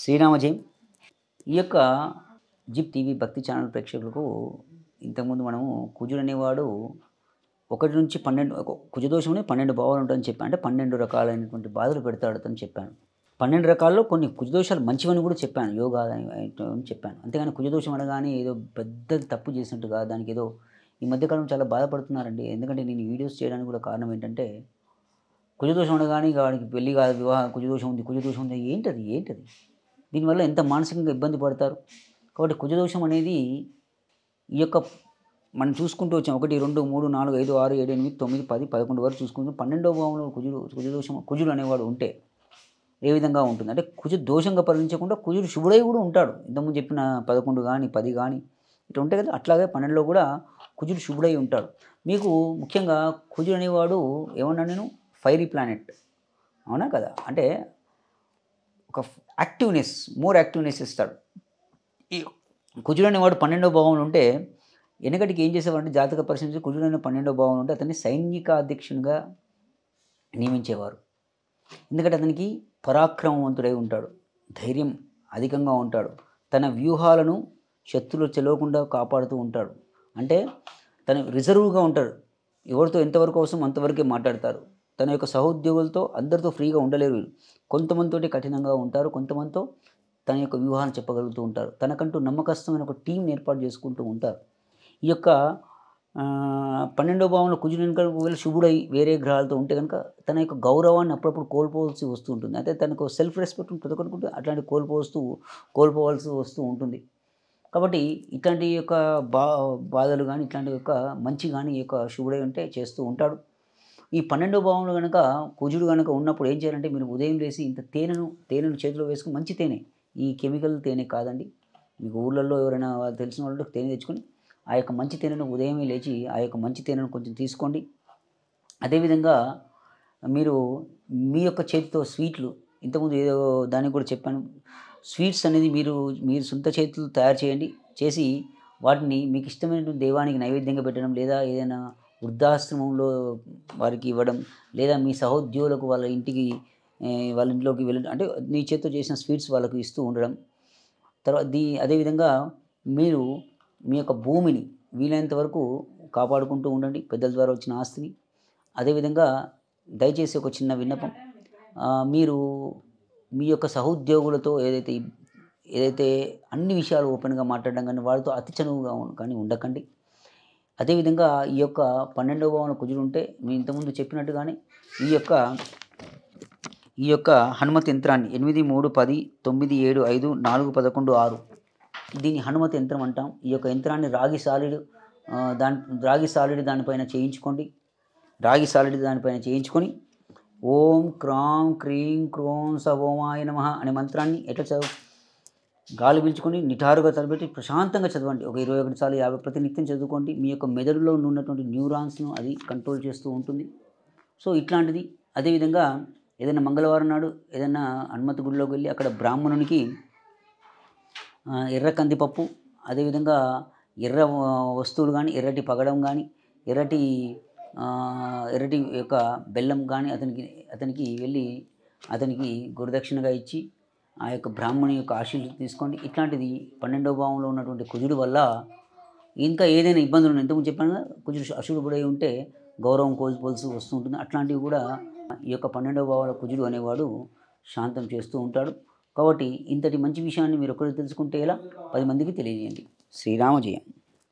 శ్రీరామ జయం. ఈ యొక్క జిప్ టీవీ భక్తి ఛానల్ ప్రేక్షకులకు ఇంతకుముందు మనము కుజుడు అనేవాడు 1 నుంచి 12 కుజదోషంలో 12 భావాలు ఉంటాయని చెప్పాను. అంటే 12 రకాలైనటువంటి బాధలు పెడతాడు అతను చెప్పాను. 12 రకాల్లో కొన్ని కుజదోషాలు మంచివని కూడా చెప్పాను. యోగా అని చెప్పాను. అంతేగాని కుజదోషం అనగానే ఏదో పెద్ద తప్పు చేసినట్టుగా దానికి ఏదో ఈ మధ్యకాలంలో చాలా బాధపడుతున్నారండి. ఎందుకంటే నేను వీడియోస్ చేయడానికి కూడా కారణం ఏంటంటే కుజదోషం అనగానే ఇక వాడికి పెళ్లి కాదు, వివాహం కుజదోషం ఉంది ఏంటది? దీనివల్ల ఎంత మానసికంగా ఇబ్బంది పడతారు. కాబట్టి కుజదోషం అనేది ఈ యొక్క మనం చూసుకుంటూ వచ్చాం. 1, 2, 3, 4, 5, 6, 7, 8, 9, 10, 11 వరకు చూసుకుంటూ 12వ భావంలో కుజుడు అనేవాడు ఉంటే ఏ విధంగా ఉంటుంది అంటే కుజ దోషంగా పరిగణించకుండా కుజుడు శుభుడై కూడా ఉంటాడు. ఇంతకుముందు చెప్పిన 11 కానీ 10 కానీ ఇట్లా ఉంటాయి కదా. అట్లాగే 12లో కూడా కుజుడు శుభుడై ఉంటాడు. మీకు ముఖ్యంగా కుజుడు అనేవాడు ఏమన్నా నేను ఫైరీ ప్లానెట్, అవునా కదా? అంటే ఒక మోర్ యాక్టివ్నెస్ ఇస్తాడు. ఈ కుజుడు అనేవాడు 12వ భావంలో ఉంటే వెనకటికి ఏం చేసేవారంటే జాతక పరిశీలించి కుజుడు అనే 12వ భావంలో ఉంటే అతన్ని సైనిక అధ్యక్షునిగా నియమించేవారు. ఎందుకంటే అతనికి పరాక్రమవంతుడై ఉంటాడు, ధైర్యం అధికంగా ఉంటాడు, తన వ్యూహాలను శత్రువులు చెలవకుండా కాపాడుతూ ఉంటాడు. అంటే తను రిజర్వ్గా ఉంటాడు. ఎవరితో ఎంతవరకు అవసరం అంతవరకే మాట్లాడతారు. తన యొక్క సహోద్యోగులతో అందరితో ఫ్రీగా ఉండలేరు వీళ్ళు. కొంతమందితోటి కఠినంగా ఉంటారు, కొంతమందితో తన యొక్క వ్యూహాన్ని చెప్పగలుగుతూ ఉంటారు. తనకంటూ నమ్మకస్తమైన ఒక టీంని ఏర్పాటు చేసుకుంటూ ఉంటారు. ఈ యొక్క 12వ భావంలో కుజుడు కనుక ఒకవేళ శుభుడై వేరే గ్రహాలతో ఉంటే కనుక తన యొక్క గౌరవాన్ని అప్పుడప్పుడు కోల్పోవాల్సి వస్తూ ఉంటుంది. అయితే తనకు సెల్ఫ్ రెస్పెక్ట్ ప్రతి ఒక్కరికి అట్లాంటి కోల్పోవాల్సి వస్తూ ఉంటుంది. కాబట్టి ఇట్లాంటి యొక్క బాధలు కానీ ఇట్లాంటి యొక్క మంచి కానీ ఈ యొక్క శుభుడై ఉంటే చేస్తూ ఉంటాడు. ఈ 12వ భావంలో కనుక కుజుడు కనుక ఉన్నప్పుడు ఏం చేయాలంటే మీరు ఉదయం లేసి ఇంత తేనెను చేతిలో వేసుకుని, మంచి తేనె, ఈ కెమికల్ తేనె కాదండి. మీకు ఊళ్ళల్లో ఎవరైనా తెలిసిన వాళ్ళు తేనె తెచ్చుకొని ఆ యొక్క మంచి తేనెను ఉదయమే లేచి ఆ యొక్క మంచి తేనెను కొంచెం తీసుకోండి. అదేవిధంగా మీరు మీ యొక్క చేతితో స్వీట్లు, ఇంతకుముందు ఏదో దానికి కూడా చెప్పాను, స్వీట్స్ అనేది మీరు సొంత చేతులు తయారు చేయండి. చేసి వాటిని మీకు ఇష్టమైనటువంటి దైవానికి నైవేద్యంగా పెట్టడం, లేదా ఏదైనా వృద్ధాశ్రమంలో వారికి ఇవ్వడం, లేదా మీ సహోద్యోగులకు వాళ్ళ ఇంట్లోకి వెళ్ళడం, అంటే నీ చేతితో చేసిన స్వీట్స్ వాళ్ళకు ఇస్తూ ఉండడం. తర్వాత అదేవిధంగా మీరు మీ యొక్క భూమిని వీలైనంత వరకు కాపాడుకుంటూ ఉండండి, పెద్దల ద్వారా వచ్చిన ఆస్తిని. అదేవిధంగా దయచేసి ఒక చిన్న విన్నపం, మీరు మీ యొక్క సహోద్యోగులతో ఏదైతే అన్ని విషయాలు ఓపెన్గా మాట్లాడడం కానీ వాళ్ళతో అతి చనువుగా కానీ ఉండకండి. అదేవిధంగా ఈ యొక్క 12వ భావంలో కుజుడు ఉంటే నేను ఇంతకుముందు చెప్పినట్టుగానే ఈ యొక్క హనుమత్ యంత్రాన్ని 8, 3, 10, 9, 7, 5, 4, 11, 6 దీన్ని హనుమత్ యంత్రం అంటాం. ఈ యొక్క యంత్రాన్ని రాగి సాలిడ్ దానిపైన చేయించుకొని ఓం క్రాం క్రీం క్రోం సవోమాయ నమః అనే మంత్రాన్ని ఎట్లా గాలి పీల్చుకొని నిటారుగా తలపెట్టి ప్రశాంతంగా చదవండి. ఒక 21 సార్లు 50 ప్రతినిత్యం చదువుకోండి. మీ యొక్క మెదడులో ఉన్నటువంటి న్యూరాన్స్ను అది కంట్రోల్ చేస్తూ ఉంటుంది. సో ఇట్లాంటిది. అదేవిధంగా ఏదైనా మంగళవారం నాడు ఏదైనా హనుమత్ గుడిలోకి వెళ్ళి అక్కడ బ్రాహ్మణునికి ఎర్ర కందిపప్పు, అదేవిధంగా ఎర్ర వస్తువులు కానీ, ఎర్రటి పగడం కానీ, ఎర్రటి యొక్క బెల్లం కానీ అతనికి వెళ్ళి అతనికి గురుదక్షిణగా ఇచ్చి ఆ యొక్క బ్రాహ్మణి యొక్క ఆశీస్సులు తీసుకోండి. ఇట్లాంటిది 12వ భావంలో ఉన్నటువంటి కుజుడు వల్ల ఇంకా ఏదైనా ఇబ్బందులు ఉన్నాయి. ఇంతకుముందు చెప్పాను కదా, కుజుడు అశుభుడై ఉంటే గౌరవం కోల్పోల్సి వస్తూ ఉంటుంది. అట్లాంటివి కూడా ఈ యొక్క 12వ భావంలో కుజుడు అనేవాడు శాంతం చేస్తూ ఉంటాడు. కాబట్టి ఇంతటి మంచి విషయాన్ని మీరు ఒకరు తెలుసుకుంటే ఎలా 10 మందికి తెలియజేయండి. శ్రీరామ జయం.